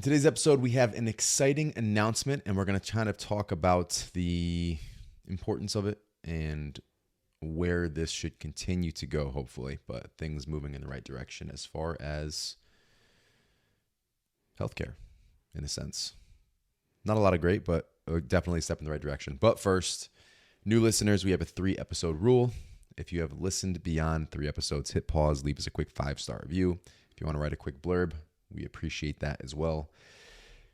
In today's episode, we have an exciting announcement, and we're going to kind of talk about the importance of it and where this should continue to go, hopefully, but things moving in the right direction as far as healthcare, in a sense. Not a lot of great, but definitely a step in the right direction. But first, new listeners, we have a 3-episode rule. If you have listened beyond 3 episodes, hit pause, leave us a quick 5-star review. If you want to write a quick blurb, we appreciate that as well.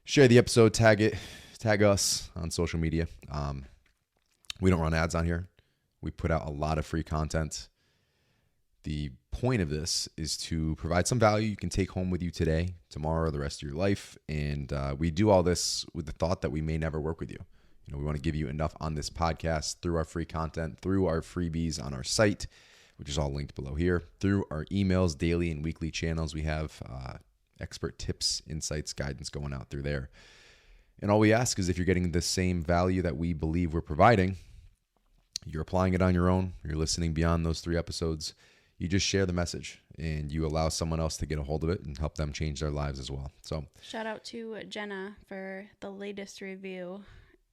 Share the episode, tag us on social media. We don't run ads on here. We put out a lot of free content. The point of this is to provide some value you can take home with you today, tomorrow, the rest of your life. And we do all this with the thought that we may never work with you. We want to give you enough on this podcast through our free content, through our freebies on our site, which is all linked below here, through our emails, daily and weekly channels. We have expert tips, insights, guidance going out through there. And all we ask is if you're getting the same value that we believe we're providing, you're applying it on your own, you're listening beyond those 3 episodes, you just share the message and you allow someone else to get a hold of it and help them change their lives as well. So shout out to Jenna for the latest review.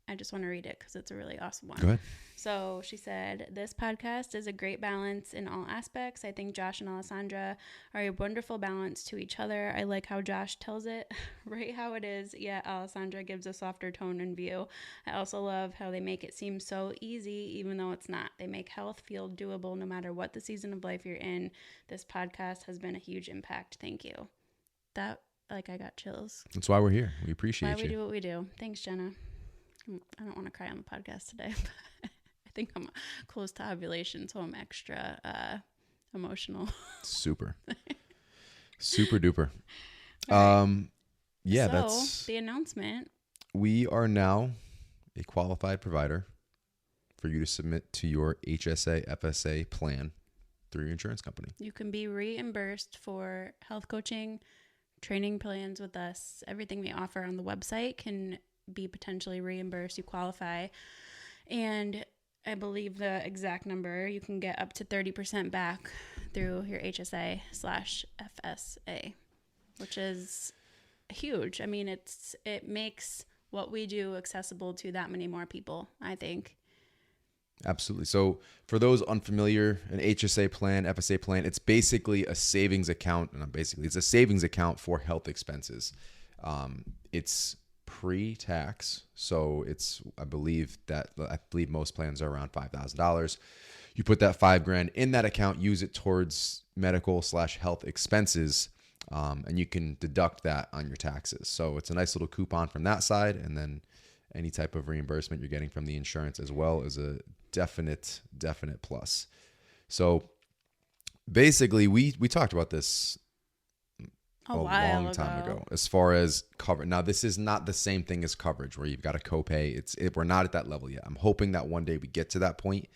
I just want to read it because it's a really awesome one. Go ahead. So she said, this podcast is a great balance in all aspects. I think Josh and Alessandra are a wonderful balance to each other. I like how Josh tells it right how it is, yet Alessandra gives a softer tone and view. I also love how they make it seem so easy, even though it's not. They make health feel doable no matter what the season of life you're in. This podcast has been a huge impact. Thank you. I got chills. That's why we're here. We appreciate you. Why we do what we do. Thanks, Jenna. I don't want to cry on the podcast today, but I think I'm close to ovulation, so I'm extra emotional. Super duper. Right. Yeah, so, that's the announcement. We are now a qualified provider for you to submit to your HSA, FSA plan through your insurance company. You can be reimbursed for health coaching, training plans with us. Everything we offer on the website can be potentially reimbursed. You qualify, and I believe the exact number, you can get up to 30% back through your HSA/FSA, which is huge. I mean, it makes what we do accessible to that many more people, I think. Absolutely. So for those unfamiliar, an HSA plan, FSA plan, it's basically a savings account, it's a savings account for health expenses. It's pre-tax, so I believe most plans are around $5,000. You put that $5,000 in that account, use it towards medical/health expenses, and you can deduct that on your taxes. So it's a nice little coupon from that side, and then any type of reimbursement you're getting from the insurance as well is a definite plus. So basically, we talked about this a long time ago as far as coverage. Now, this is not the same thing as coverage where you've got a copay. We're not at that level yet. I'm hoping that one day we get to that point,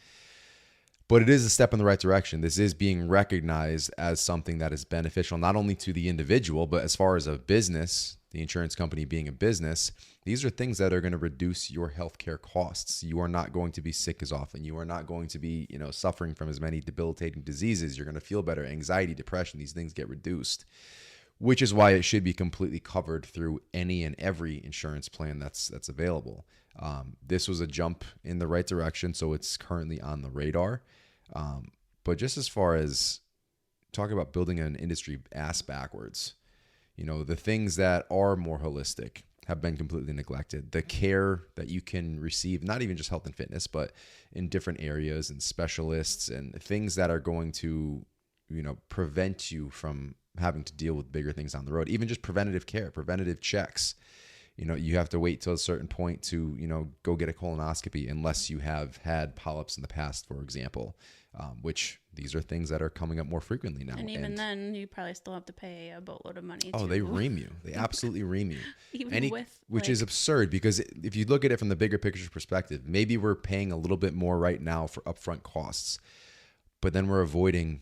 but it is a step in the right direction. This is being recognized as something that is beneficial, not only to the individual, but as far as a business, the insurance company being a business, these are things that are going to reduce your healthcare costs. You are not going to be sick as often. You are not going to be, suffering from as many debilitating diseases. You're going to feel better. Anxiety, depression, these things get reduced, which is why it should be completely covered through any and every insurance plan that's available. This was a jump in the right direction, so it's currently on the radar. But just as far as talking about building an industry ass backwards, the things that are more holistic have been completely neglected. The care that you can receive, not even just health and fitness, but in different areas and specialists and things that are going to, prevent you from having to deal with bigger things on the road, even just preventative care, preventative checks. You have to wait till a certain point to, go get a colonoscopy unless you have had polyps in the past, for example, which these are things that are coming up more frequently now. And even then, you probably still have to pay a boatload of money. Oh, they ream you. They absolutely ream you. Which is is absurd, because if you look at it from the bigger picture perspective, maybe we're paying a little bit more right now for upfront costs, but then we're avoiding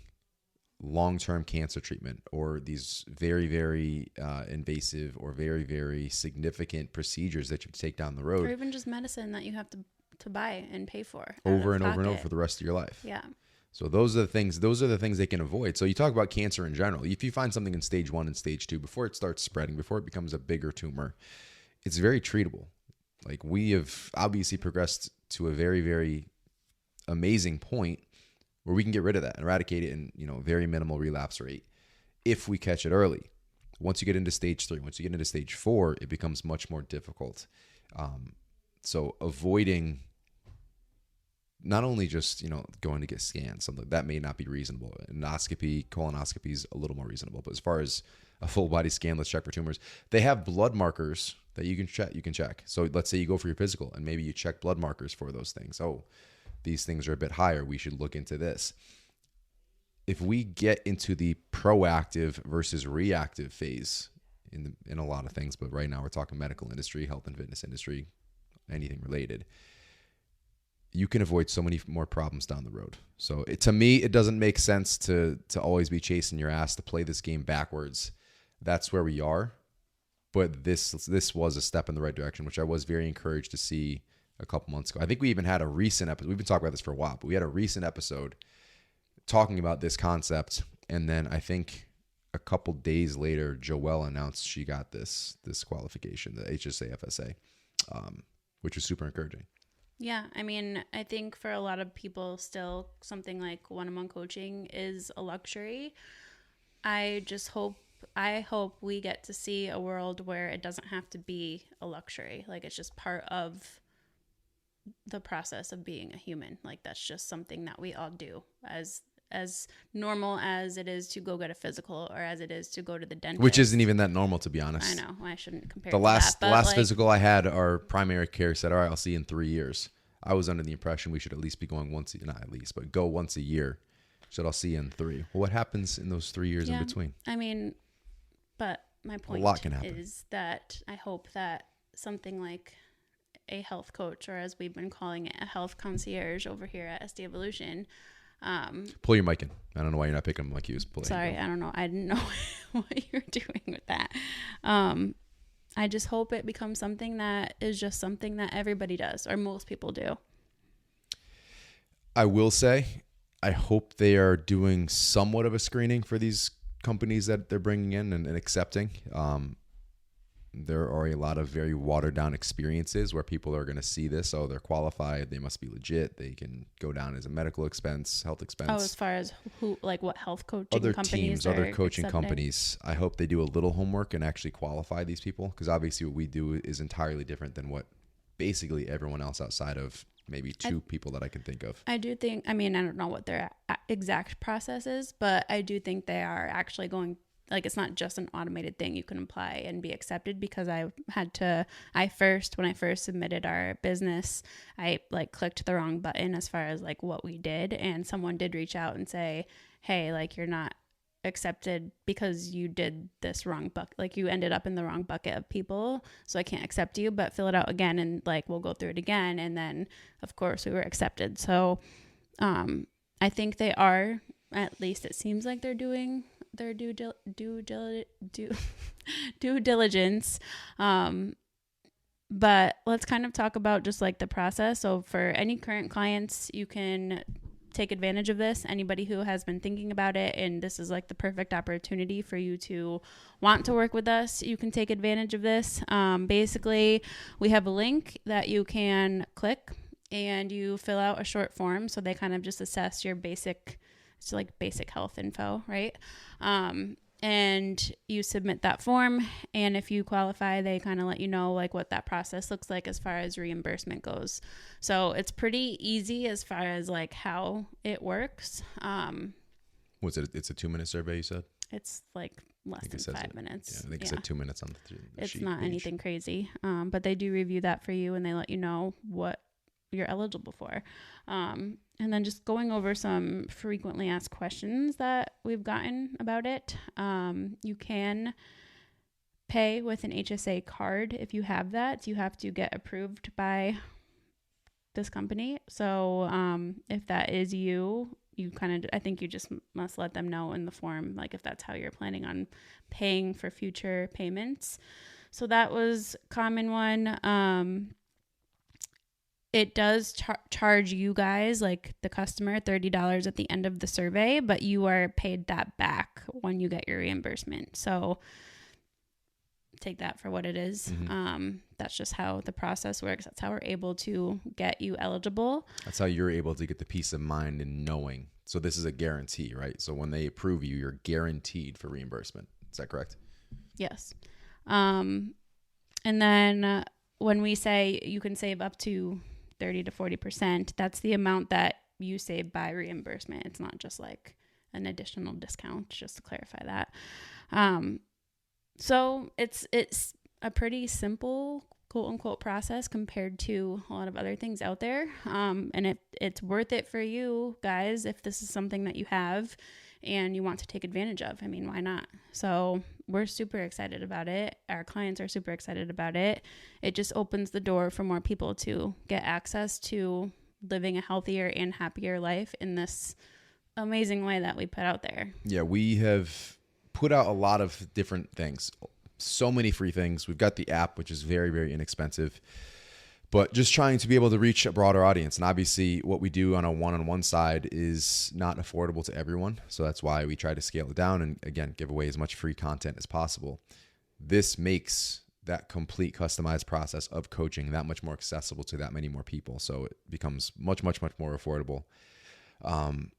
long-term cancer treatment or these very, very invasive or very, very significant procedures that you take down the road. Or even just medicine that you have to buy and pay for. Over and over and over for the rest of your life. Yeah. So those are the things they can avoid. So you talk about cancer in general. If you find something in stage 1 and stage 2, before it starts spreading, before it becomes a bigger tumor, it's very treatable. Like, we have obviously progressed to a very, very amazing point where we can get rid of that, eradicate it in, very minimal relapse rate if we catch it early. Once you get into stage 3, once you get into stage 4, it becomes much more difficult. So avoiding not only just, going to get scanned, something that may not be reasonable. Endoscopy, colonoscopy is a little more reasonable. But as far as a full body scan, let's check for tumors. They have blood markers that you can check. So let's say you go for your physical and maybe you check blood markers for those things. Oh, these things are a bit higher. We should look into this. If we get into the proactive versus reactive phase in a lot of things, but right now we're talking medical industry, health and fitness industry, anything related, you can avoid so many more problems down the road. So to me, it doesn't make sense to always be chasing your ass, to play this game backwards. That's where we are. But this was a step in the right direction, which I was very encouraged to see a couple months ago. I think we even had a recent episode. We've been talking about this for a while, but we had a recent episode talking about this concept. And then I think a couple days later, Joelle announced she got this qualification, the HSA FSA, which was super encouraging. Yeah, I mean, I think for a lot of people still something like one-on-one coaching is a luxury. I hope we get to see a world where it doesn't have to be a luxury. Like, it's just part of the process of being a human. Like, that's just something that we all do, as normal as it is to go get a physical or as it is to go to the dentist. Which isn't even that normal, to be honest. I know. I shouldn't compare the to last that, last physical I had, our primary care said, all right, I'll see you in 3 years. I was under the impression we should at least be going go once a year. So I'll see you in 3. Well, what happens in those 3 years in between? I mean, but my point is that I hope that something like a health coach, or as we've been calling it, a health concierge over here at SDE Evolution. Pull your mic in. I don't know why you're not picking them like you was pulling. Sorry, I don't know. I didn't know what you were doing with that. I just hope it becomes something that is just something that everybody does, or most people do. I will say, I hope they are doing somewhat of a screening for these companies that they're bringing in and accepting. There are a lot of very watered down experiences where people are going to see this. Oh, they're qualified. They must be legit. They can go down as a medical expense, health expense. Oh, as far as what health coaching other companies, other coaching companies. I hope they do a little homework and actually qualify these people, because obviously what we do is entirely different than what basically everyone else outside of maybe two people that I can think of. I do think, I mean, I don't know what their exact process is, but I do think they are actually going, like, it's not just an automated thing you can apply and be accepted, because when I first submitted our business, I clicked the wrong button as far as what we did. And someone did reach out and say, hey, you're not accepted because you did this wrong bucket. You ended up in the wrong bucket of people. So I can't accept you, but fill it out again. And we'll go through it again. And then of course we were accepted. So, I think they are, at least it seems like they're doing their due diligence. But let's kind of talk about just the process. So for any current clients, you can take advantage of this. Anybody who has been thinking about it, and this is the perfect opportunity for you to want to work with us, you can take advantage of this. Basically, we have a link that you can click and you fill out a short form. So they kind of just assess your basic health info, right? And you submit that form, and if you qualify, they kind of let you know what that process looks like as far as reimbursement goes. So it's pretty easy as far as how it works. What's it? It's a 2-minute survey, you said? It's less than 5 minutes. Yeah, I think it said 2 minutes on the It's sheet not page. anything crazy. But they do review that for you, and they let you know what you're eligible for. And then just going over some frequently asked questions that we've gotten about it. You can pay with an HSA card if you have that. You have to get approved by this company. So if that is you I think you just must let them know in the form, if that's how you're planning on paying for future payments. So that was a common one. it does charge you guys, like the customer, $30 at the end of the survey, but you are paid that back when you get your reimbursement. So take that for what it is. That's just how the process works. That's how we're able to get you eligible. That's how you're able to get the peace of mind in knowing. So this is a guarantee, right? So when they approve you, you're guaranteed for reimbursement. Is that correct? Yes. And then when we say you can save up to 30 to 40%, that's the amount that you save by reimbursement. It's not just like an additional discount, just to clarify that. So it's a pretty simple, quote unquote, process compared to a lot of other things out there. And it's worth it for you guys if this is something that you have and you want to take advantage of. I mean, why not? So we're super excited about it. Our clients are super excited about it. It just opens the door for more people to get access to living a healthier and happier life in this amazing way that we put out there. Yeah, we have put out a lot of different things. So many free things. We've got the app, which is very, very inexpensive, but just trying to be able to reach a broader audience. And obviously what we do on a one-on-one side is not affordable to everyone. So that's why we try to scale it down and, again, give away as much free content as possible. This makes that complete customized process of coaching that much more accessible to that many more people. So it becomes much, much, much more affordable. Kind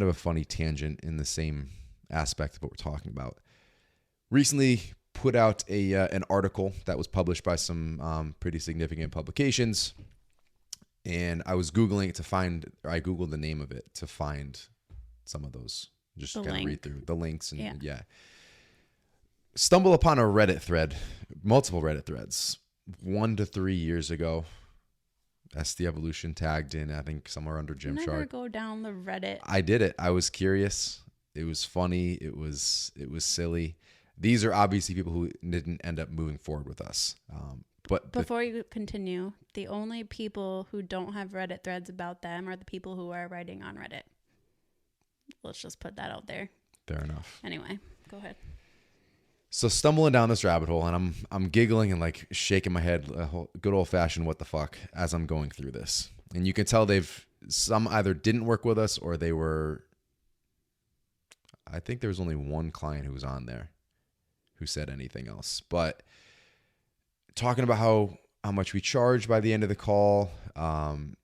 of a funny tangent in the same aspect of what we're talking about. Recently put out an article that was published by some pretty significant publications, and I was Googling it to find, or I Googled the name of it to find some of those, just kind of read through the links and yeah. Stumble upon a Reddit thread, multiple Reddit threads, 1 to 3 years ago. SD Evolution tagged in, I think somewhere under Gymshark. Never go down the Reddit. I did it. I was curious. It was funny. It was silly. These are obviously people who didn't end up moving forward with us. But before you continue, the only people who don't have Reddit threads about them are the people who are writing on Reddit. Let's just put that out there. Fair enough. Anyway, go ahead. So stumbling down this rabbit hole, and I'm giggling and like shaking my head, good old fashioned what the fuck, as I'm going through this. And you can tell some either didn't work with us or they were. I think there was only one client who was on there who said anything else. But talking about how much we charge by the end of the call, and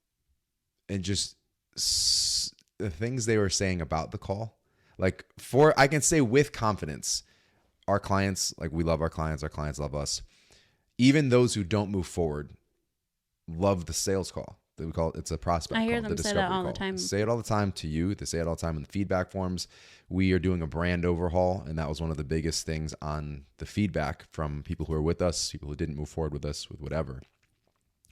just the things they were saying about the call. Like I can say with confidence, our clients, like we love our clients love us. Even those who don't move forward love the sales call. We call it, it's a prospect call. I hear them say that all the time. They say it all the time to you. They say it all the time in the feedback forms. We are doing a brand overhaul, and that was one of the biggest things on the feedback from people who are with us, people who didn't move forward with us, with whatever.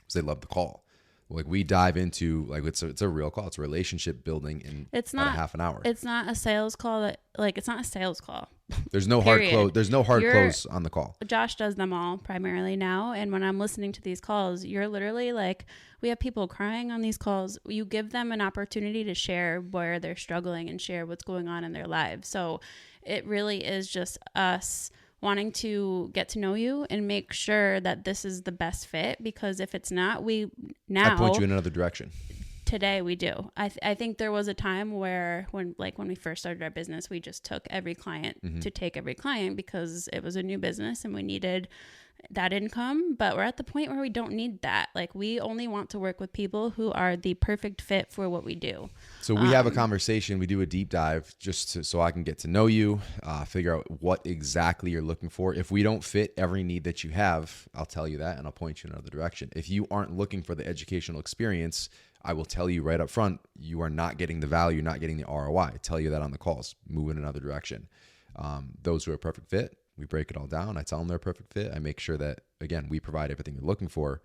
So they love the call. Like we dive into, like it's a real call. It's a relationship building in about a half an hour. It's not a sales call it's not a sales call. There's no hard close. There's no hard close on the call. Josh does them all primarily now. And when I'm listening to these calls, you're literally like, we have people crying on these calls. You give them an opportunity to share where they're struggling and share what's going on in their lives. So it really is just us wanting to get to know you and make sure that this is the best fit, because if it's not, I point you in another direction. Today we do. I think there was a time where when we first started our business, we just took every client to take every client because it was a new business and we needed that income. But we're at the point where we don't need that. Like we only want to work with people who are the perfect fit for what we do. So we have a conversation. We do a deep dive so I can get to know you, figure out what exactly you're looking for. If we don't fit every need that you have, I'll tell you that and I'll point you in another direction. If you aren't looking for the educational experience, I will tell you right up front, you are not getting the value, not getting the ROI. I tell you that on the calls. Move in another direction. Those who are perfect fit, we break it all down. I tell them they're a perfect fit. I make sure that, again, we provide everything they're looking for,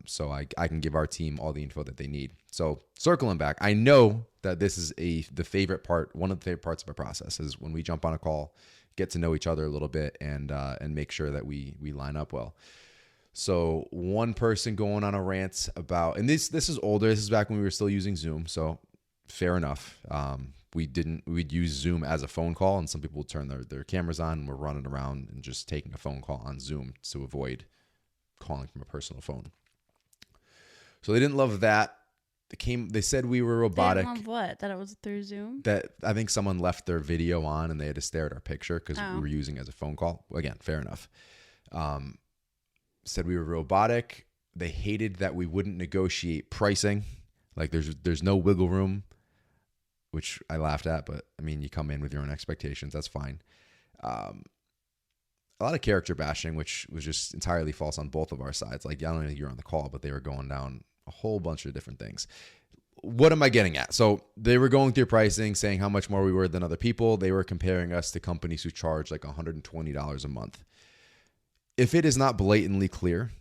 so I can give our team all the info that they need. So circling back, I know that this is the favorite part, one of the favorite parts of our process is when we jump on a call, get to know each other a little bit, and make sure that we line up well. So one person going on a rant about, and this is older. This is back when we were still using Zoom. So fair enough. We'd use Zoom as a phone call, and some people would turn their cameras on and we're running around and just taking a phone call on Zoom to avoid calling from a personal phone. So they didn't love that. They said we were robotic. They didn't love what? That it was through Zoom? That I think someone left their video on and they had to stare at our picture because we were using it as a phone call. Again, fair enough. Said we were robotic. They hated that we wouldn't negotiate pricing. Like there's no wiggle room, which I laughed at, but I mean, you come in with your own expectations. That's fine. A lot of character bashing, which was just entirely false on both of our sides. Like, I don't know if you're on the call, but they were going down a whole bunch of different things. What am I getting at? So they were going through pricing, saying how much more we were than other people. They were comparing us to companies who charge like $120 a month. If it is not blatantly clear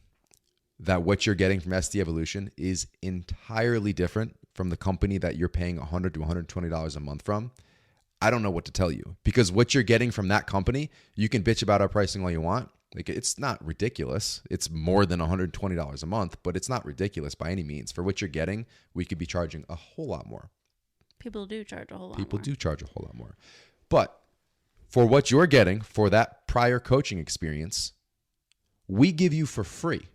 that what you're getting from SD Evolution is entirely different from the company that you're paying $100 to $120 a month from, I don't know what to tell you, because what you're getting from that company, you can bitch about our pricing all you want. Like, it's not ridiculous. It's more than $120 a month, but it's not ridiculous by any means. For what you're getting, we could be charging a whole lot more. People do charge a whole lot People more. do charge a whole lot more. But for what you're getting for that prior coaching experience, we give you for free.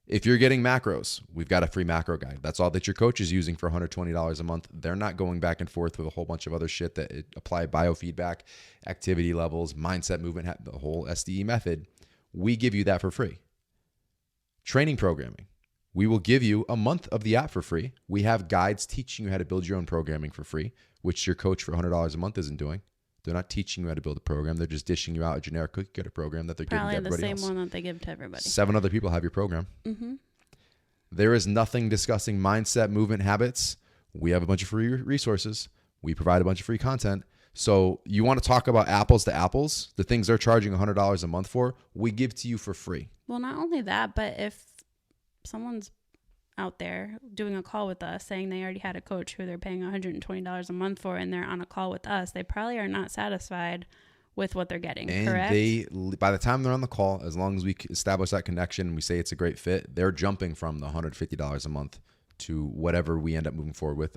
If you're getting macros, we've got a free macro guide. That's all that your coach is using for $120 a month. They're not going back and forth with a whole bunch of other shit that apply biofeedback, activity levels, mindset, movement, the whole SDE method. We give you that for free. Training programming. We will give you a month of the app for free. We have guides teaching you how to build your own programming for free, which your coach for $100 a month isn't doing. They're not teaching you how to build a program. They're just dishing you out a generic cookie cutter program that they're giving to everybody else. Probably the same one that they give to everybody. 7 other people have your program. Mm-hmm. There is nothing discussing mindset, movement, habits. We have a bunch of free resources. We provide a bunch of free content. So you want to talk about apples to apples, the things they're charging $100 a month for, we give to you for free. Well, not only that, but if someone's out there doing a call with us saying they already had a coach who they're paying $120 a month for and they're on a call with us, they probably are not satisfied with what they're getting, and correct? By the time they're on the call, as long as we establish that connection and we say it's a great fit, they're jumping from the $150 a month to whatever we end up moving forward with.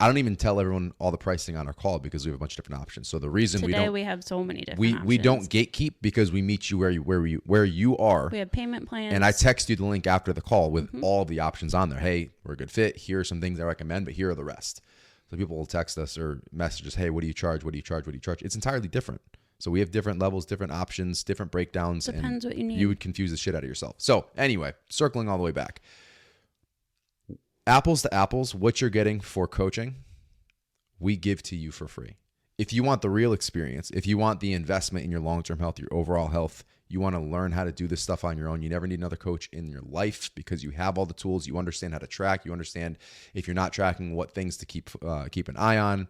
I don't even tell everyone all the pricing on our call because we have a bunch of different options. So the reason we have so many different options. We don't gatekeep because we meet you where you are. We have payment plans. And I text you the link after the call with all the options on there. Hey, we're a good fit. Here are some things I recommend, but here are the rest. So people will text us or message us, hey, what do you charge? What do you charge? What do you charge? It's entirely different. So we have different levels, different options, different breakdowns. Depends what you need. You would confuse the shit out of yourself. So anyway, circling all the way back. Apples to apples, what you're getting for coaching, we give to you for free. If you want the real experience, if you want the investment in your long-term health, your overall health, you want to learn how to do this stuff on your own, you never need another coach in your life because you have all the tools. You understand how to track. You understand if you're not tracking, what things to keep an eye on,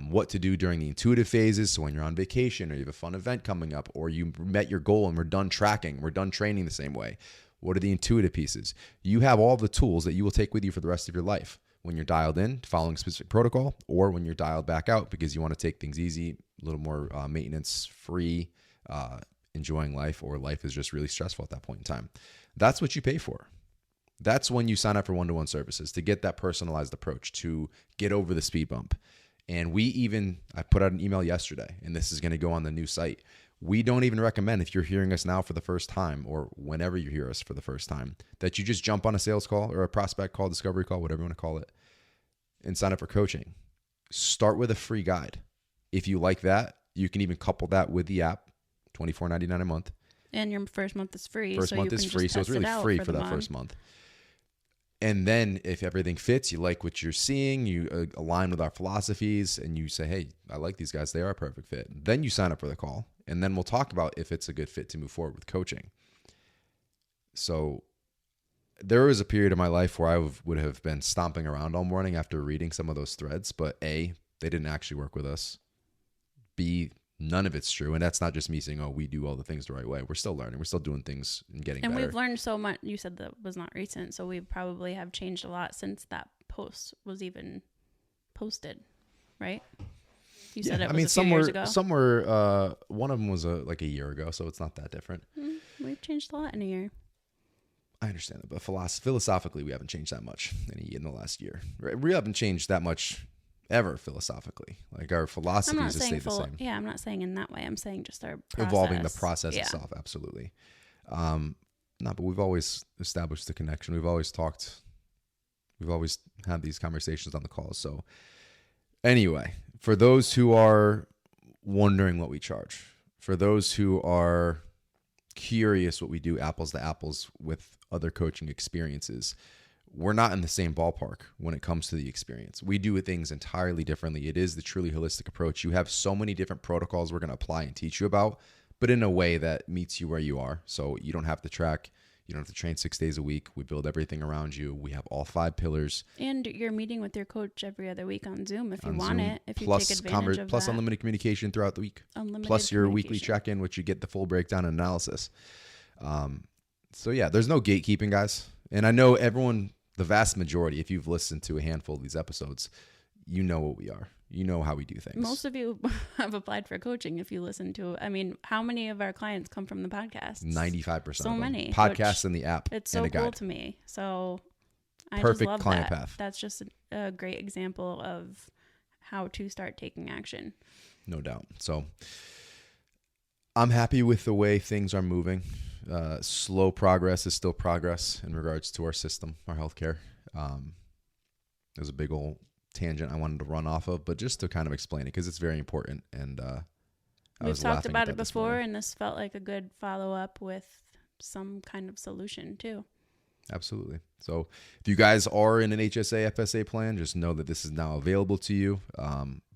what to do during the intuitive phases. So when you're on vacation or you have a fun event coming up or you met your goal and we're done tracking, we're done training the same way. What are the intuitive pieces? You have all the tools that you will take with you for the rest of your life. When you're dialed in, following a specific protocol, or when you're dialed back out because you want to take things easy, a little more maintenance-free, enjoying life, or life is just really stressful at that point in time. That's what you pay for. That's when you sign up for one-to-one services to get that personalized approach, to get over the speed bump. And I put out an email yesterday, and this is going to go on the new site. We don't even recommend, if you're hearing us now for the first time or whenever you hear us for the first time, that you just jump on a sales call or a prospect call, discovery call, whatever you want to call it, and sign up for coaching. Start with a free guide. If you like that, you can even couple that with the app, $24.99 a month. And your first month is free. First month is free, so it's really free for that first month. And then if everything fits, you like what you're seeing, you align with our philosophies, and you say, hey, I like these guys, they are a perfect fit. Then you sign up for the call, and then we'll talk about if it's a good fit to move forward with coaching. So there was a period of my life where I would have been stomping around all morning after reading some of those threads, but A, they didn't actually work with us. B, none of it's true. And that's not just me saying, oh, we do all the things the right way. We're still learning. We're still doing things and getting better. And we've learned so much. You said that was not recent, so we probably have changed a lot since that post was even posted, right? You said it was a few years ago. Somewhere, one of them was like a year ago, so it's not that different. We've changed a lot in a year. I understand it, but philosophically, we haven't changed that much in the last year. We haven't changed that much ever philosophically. Like our philosophies have stayed the same. Yeah, I'm not saying in that way. I'm saying just our process. Evolving the process itself, absolutely. No, but we've always established the connection. We've always talked. We've always had these conversations on the calls. So anyway, for those who are wondering what we charge, for those who are curious what we do apples to apples with other coaching experiences, we're not in the same ballpark when it comes to the experience. We do things entirely differently. It is the truly holistic approach. You have so many different protocols we're going to apply and teach you about, but in a way that meets you where you are. So you don't have to track. You don't have to train 6 days a week. We build everything around you. We have all 5 pillars. And you're meeting with your coach every other week on Zoom if you want it. If you Plus take advantage of plus that. unlimited communication throughout the week. Unlimited Plus your weekly communication. check-in, which you get the full breakdown and analysis. So yeah, there's no gatekeeping, guys. And I know everyone, the vast majority, if you've listened to a handful of these episodes, you know what we are. You know how we do things. Most of you have applied for coaching if you listen to, I mean, how many of our clients come from the podcast? 95%. So of them. many. Podcasts in the app. It's and so a guide. cool to me. So I Perfect just love client that. path. That's just a great example of how to start taking action. No doubt. So I'm happy with the way things are moving. Slow progress is still progress in regards to our system, our healthcare. There's a big old tangent I wanted to run off of, but just to kind of explain it because it's very important. And we've talked about it before, and this felt like a good follow-up with some kind of solution too. Absolutely. So if you guys are in an HSA, FSA plan, just know that this is now available to you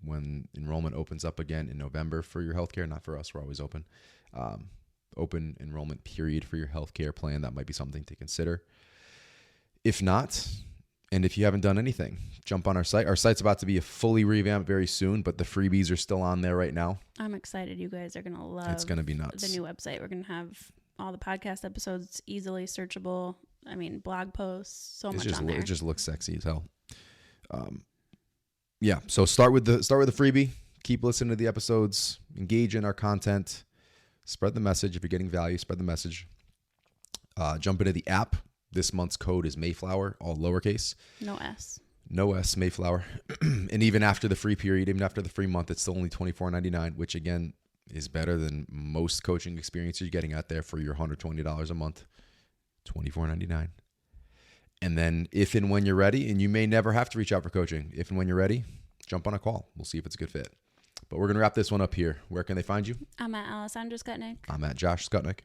when enrollment opens up again in November for your healthcare. Not for us, we're always open. Open enrollment period for your healthcare plan. That might be something to consider. If not, and if you haven't done anything, jump on our site. Our site's about to be fully revamped very soon, but the freebies are still on there right now. I'm excited. You guys are going to love It's going to be nuts. The new website. We're going to have all the podcast episodes easily searchable. I mean, blog posts, so much on there. It just looks sexy as hell. Yeah. So start with the freebie. Keep listening to the episodes. Engage in our content. Spread the message. If you're getting value, spread the message. Jump into the app. This month's code is Mayflower, all lowercase. No S. No S, Mayflower. And even after the free period, even after the free month, it's still only $24.99, which again is better than most coaching experiences you're getting out there for your $120 a month. $24.99. And then if and when you're ready, and you may never have to reach out for coaching, if and when you're ready, jump on a call. We'll see if it's a good fit. But we're going to wrap this one up here. Where can they find you? I'm at Alessandra Skutnik. I'm at Josh Skutnik.